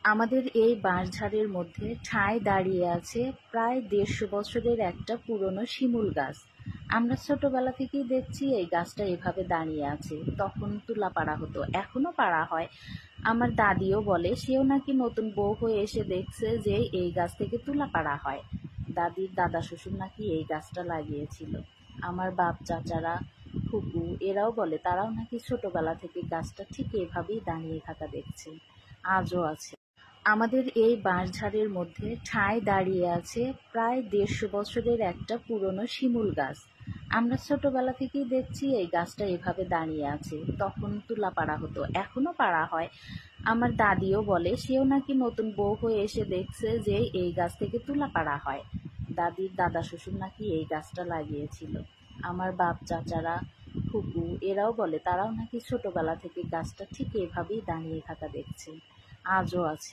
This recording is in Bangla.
আমাদের এই বাঁশঝাড়ের মধ্যে ঠায় দাঁড়িয়ে আছে প্রায় ১৫০ বছরের একটা পুরনো শিমুল গাছ। আমরা ছোটবেলা থেকেই দেখছি এই গাছটা এভাবে দাঁড়িয়ে আছে। তখন তুলা পাড়া হতো, এখনো পাড়া হয়। আমার দাদিও বলে সেও নাকি নতুন বউ হয়ে এসে দেখছে যে এই গাছ থেকে তুলা পাড়া হয়। দাদির দাদা শ্বশুর নাকি এই গাছটা লাগিয়েছিল। আমার বাপ চাচারা, ফুপু এরাও বলে তারাও নাকি ছোটবেলা থেকে গাছটা ঠিক এভাবেই দাঁড়িয়ে থাকা দেখছে, আজও আছে। আমাদের এই বাঁশঝাড়ের মধ্যে ঠায় দাঁড়িয়ে আছে প্রায় ১৫০ বছরের একটা পুরনো শিমুল গাছ। আমরা ছোটবেলা থেকেই দেখছি এই গাছটা এভাবে দাঁড়িয়ে আছে। তখন তুলা পাড়া হতো, এখনো পাড়া হয়। আমার দাদিও বলে সেও নাকি নতুন বউ হয়ে এসে দেখছে যে এই গাছ থেকে তুলা পাড়া হয়। দাদির দাদা শ্বশুর নাকি এই গাছটা লাগিয়েছিল। আমার বাপ চাচারা, ফুপু এরাও বলে তারাও নাকি ছোটবেলা থেকে গাছটা ঠিক এভাবেই দাঁড়িয়ে থাকা দেখছে, আজও আছে।